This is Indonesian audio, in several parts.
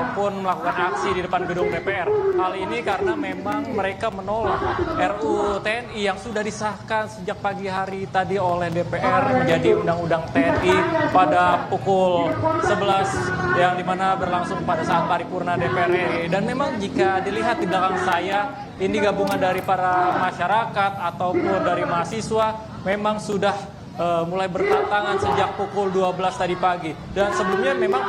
ataupun melakukan aksi di depan gedung DPR. Hal ini karena memang mereka menolak RUU TNI yang sudah disahkan sejak pagi hari tadi oleh DPR menjadi Undang-Undang TNI pada pukul 11 yang dimana berlangsung pada saat paripurna DPR RI. Dan memang jika dilihat di belakang saya, ini gabungan dari para masyarakat ataupun dari mahasiswa memang sudah mulai berdatangan sejak pukul 12 tadi pagi. Dan sebelumnya memang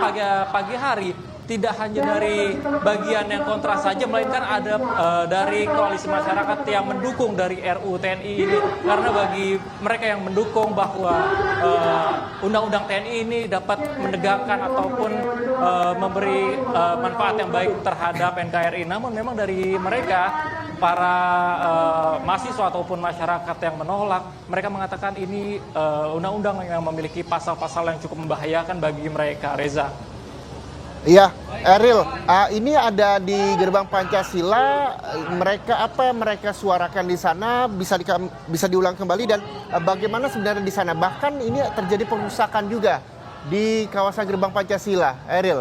pagi hari tidak hanya dari bagian yang kontra saja, melainkan ada dari koalisi masyarakat yang mendukung dari RUU TNI ini. Karena bagi mereka yang mendukung bahwa Undang-Undang TNI ini dapat menegakkan ataupun memberi manfaat yang baik terhadap NKRI. Namun memang dari mereka, para mahasiswa ataupun masyarakat yang menolak, mereka mengatakan ini undang-undang yang memiliki pasal-pasal yang cukup membahayakan bagi mereka, Reza. Iya, Eril, ini ada di gerbang Pancasila. Apa yang mereka suarakan di sana bisa diulang kembali, dan bagaimana sebenarnya di sana? Bahkan ini terjadi perusakan juga di kawasan gerbang Pancasila, Eril.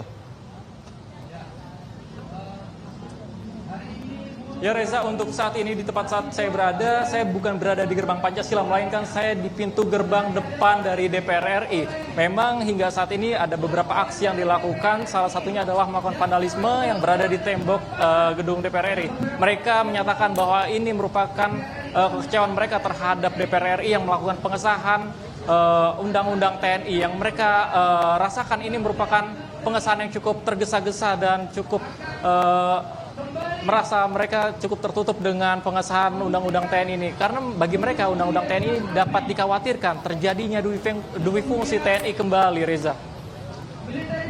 Ya Reza, untuk saat ini di tempat saat saya berada, saya bukan berada di gerbang Pancasila, melainkan saya di pintu gerbang depan dari DPR RI. Memang hingga saat ini ada beberapa aksi yang dilakukan, salah satunya adalah melakukan vandalisme yang berada di tembok gedung DPR RI. Mereka menyatakan bahwa ini merupakan kekecewaan mereka terhadap DPR RI yang melakukan pengesahan Undang-Undang TNI yang mereka rasakan ini merupakan pengesahan yang cukup tergesa-gesa dan cukup merasa mereka cukup tertutup dengan pengesahan Undang-Undang TNI ini. Karena bagi mereka Undang-Undang TNI dapat dikhawatirkan terjadinya duwi fungsi TNI kembali, Reza.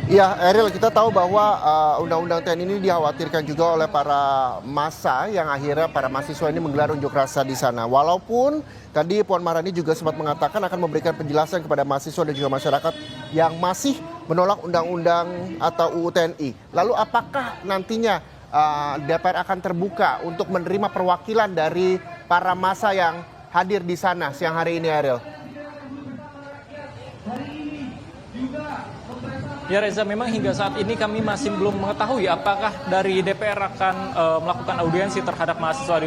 Ya, Eril, kita tahu bahwa Undang-Undang TNI ini dikhawatirkan juga oleh para massa yang akhirnya para mahasiswa ini menggelar unjuk rasa di sana. Walaupun tadi Puan Maharani juga sempat mengatakan akan memberikan penjelasan kepada mahasiswa dan juga masyarakat yang masih menolak Undang-Undang atau UU TNI. Lalu apakah nantinya DPR akan terbuka untuk menerima perwakilan dari para massa yang hadir di sana siang hari ini, Ariel? Ya Reza, memang hingga saat ini kami masih belum mengetahui apakah dari DPR akan melakukan audiensi terhadap mahasiswa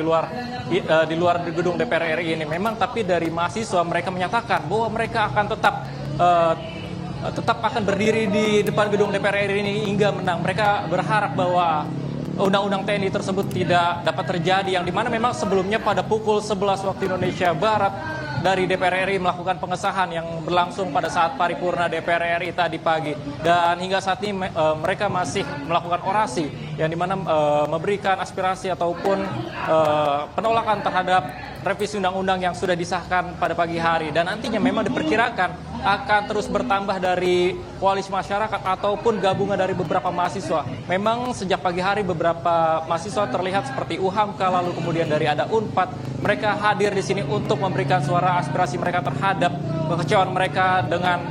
di luar gedung DPR RI ini. Memang tapi dari mahasiswa mereka menyatakan bahwa mereka akan tetap akan berdiri di depan gedung DPR RI ini hingga menang. Mereka berharap bahwa Undang-Undang TNI tersebut tidak dapat terjadi, yang dimana memang sebelumnya pada pukul 11 waktu Indonesia Barat dari DPR RI melakukan pengesahan yang berlangsung pada saat paripurna DPR RI tadi pagi. Dan hingga saat ini mereka masih melakukan orasi yang dimana memberikan aspirasi ataupun penolakan terhadap revisi undang-undang yang sudah disahkan pada pagi hari. Dan nantinya memang diperkirakan akan terus bertambah dari koalisi masyarakat ataupun gabungan dari beberapa mahasiswa. Memang sejak pagi hari beberapa mahasiswa terlihat seperti UHAMKA, lalu kemudian dari ada UNPAD. Mereka hadir di sini untuk memberikan suara aspirasi mereka terhadap kekecewaan mereka dengan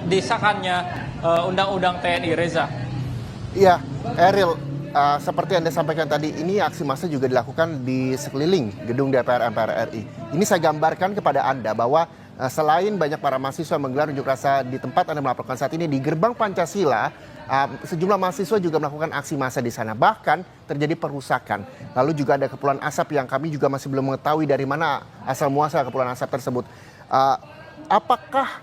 disahkannya Undang-Undang TNI, Reza. Iya, Eril, seperti Anda sampaikan tadi, ini aksi massa juga dilakukan di sekeliling gedung DPR MPR RI. Ini saya gambarkan kepada Anda bahwa selain banyak para mahasiswa menggelar unjuk rasa di tempat Anda melaporkan saat ini, di gerbang Pancasila, sejumlah mahasiswa juga melakukan aksi massa di sana. Bahkan terjadi perusakan. Lalu juga ada kepulan asap yang kami juga masih belum mengetahui dari mana asal muasal kepulan asap tersebut. Apakah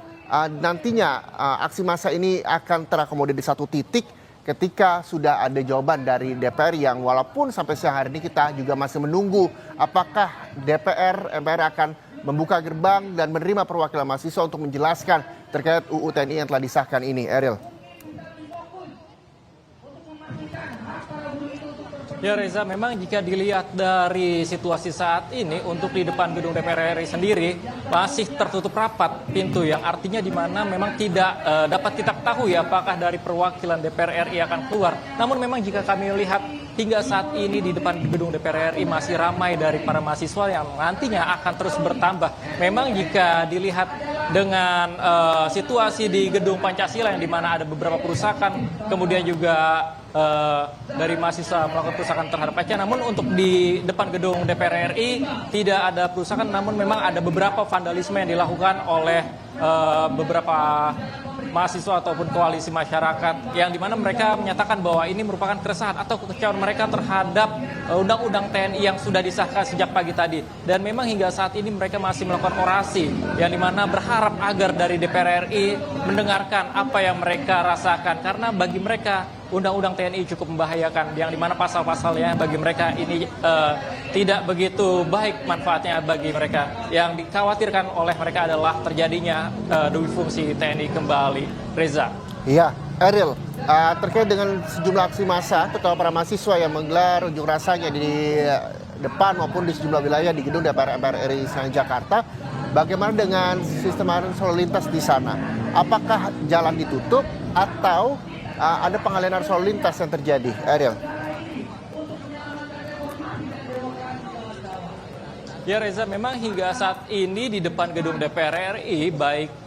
nantinya aksi massa ini akan terakomodir di satu titik ketika sudah ada jawaban dari DPR, yang walaupun sampai siang hari ini kita juga masih menunggu apakah MPR akan membuka gerbang dan menerima perwakilan mahasiswa untuk menjelaskan terkait UU TNI yang telah disahkan ini, Eril. Ya Reza, memang jika dilihat dari situasi saat ini untuk di depan gedung DPR RI sendiri masih tertutup rapat pintu, yang artinya di mana memang tidak dapat kita ketahui apakah dari perwakilan DPR RI akan keluar. Namun memang jika kami lihat hingga saat ini di depan gedung DPR RI masih ramai dari para mahasiswa yang nantinya akan terus bertambah. Memang jika dilihat dengan situasi di gedung Pancasila yang dimana ada beberapa perusakan, kemudian juga dari mahasiswa melakukan perusakan terhadap kaca. Namun untuk di depan gedung DPR RI tidak ada perusakan, namun memang ada beberapa vandalisme yang dilakukan oleh beberapa mahasiswa ataupun koalisi masyarakat yang dimana mereka menyatakan bahwa ini merupakan keresahan atau kekecewaan mereka terhadap undang-undang TNI yang sudah disahkan sejak pagi tadi. Dan memang hingga saat ini mereka masih melakukan orasi yang dimana berharap agar dari DPR RI mendengarkan apa yang mereka rasakan, karena bagi mereka undang-undang TNI cukup membahayakan, yang dimana pasal-pasalnya bagi mereka ini tidak begitu baik manfaatnya bagi mereka. Yang dikhawatirkan oleh mereka adalah terjadinya duwi fungsi TNI kembali. Reza. Iya, Eril, terkait dengan sejumlah aksi massa terutama para mahasiswa yang menggelar unjuk rasanya di depan maupun di sejumlah wilayah di gedung DPR MPR RI Senayan Jakarta, bagaimana dengan sistem arus lalu lintas di sana? Apakah jalan ditutup atau ada pengalihan arus lalu lintas yang terjadi, Eril? Ya Reza, memang hingga saat ini di depan gedung DPR RI baik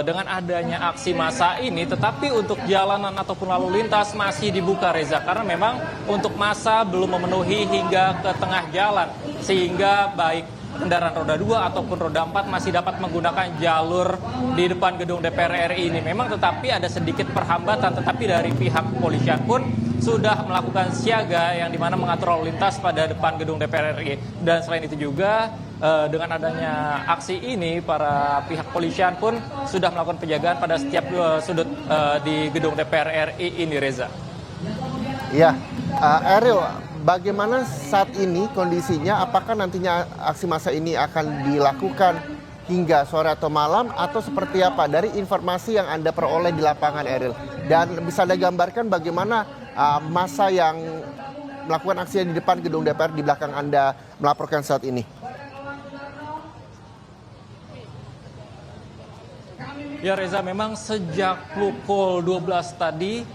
dengan adanya aksi massa ini, tetapi untuk jalanan ataupun lalu lintas masih dibuka Reza, karena memang untuk massa belum memenuhi hingga ke tengah jalan, sehingga baik kendaraan roda 2 ataupun roda 4 masih dapat menggunakan jalur di depan gedung DPR RI ini. Memang tetapi ada sedikit perhambatan, tetapi dari pihak kepolisian pun sudah melakukan siaga yang dimana mengatur lalu lintas pada depan gedung DPR RI. Dan selain itu juga dengan adanya aksi ini, para pihak kepolisian pun sudah melakukan penjagaan pada setiap sudut di gedung DPR RI ini, Reza. Ya, Eril, bagaimana saat ini kondisinya? Apakah nantinya aksi massa ini akan dilakukan hingga sore atau malam, atau seperti apa dari informasi yang Anda peroleh di lapangan, Eril? Dan bisa Anda gambarkan bagaimana massa yang melakukan aksi di depan gedung DPR di belakang Anda melaporkan saat ini? Ya Reza, memang sejak pukul 12 tadi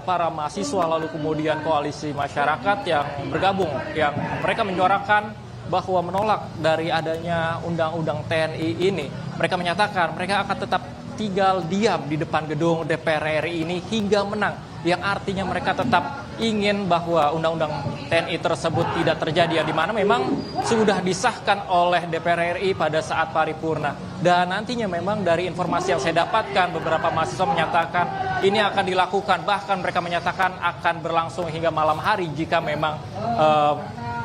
para mahasiswa lalu kemudian koalisi masyarakat yang bergabung, yang mereka menyuarakan bahwa menolak dari adanya undang-undang TNI ini. Mereka menyatakan mereka akan tetap tinggal diam di depan gedung DPR RI ini hingga menang, yang artinya mereka tetap ingin bahwa undang-undang TNI tersebut tidak terjadi, yang dimana memang sudah disahkan oleh DPR RI pada saat paripurna. Dan nantinya memang dari informasi yang saya dapatkan, beberapa mahasiswa menyatakan ini akan dilakukan, bahkan mereka menyatakan akan berlangsung hingga malam hari jika memang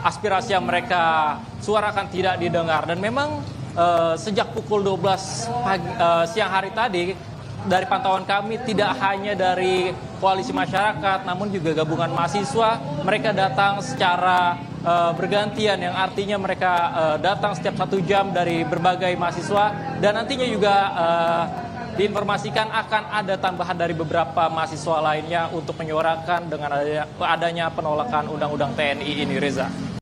aspirasi yang mereka suarakan tidak didengar. Dan memang sejak pukul 12 siang hari tadi, dari pantauan kami tidak hanya dari koalisi masyarakat namun juga gabungan mahasiswa, mereka datang secara bergantian, yang artinya mereka datang setiap 1 jam dari berbagai mahasiswa. Dan nantinya juga diinformasikan akan ada tambahan dari beberapa mahasiswa lainnya untuk menyuarakan dengan adanya penolakan undang-undang TNI ini, Reza.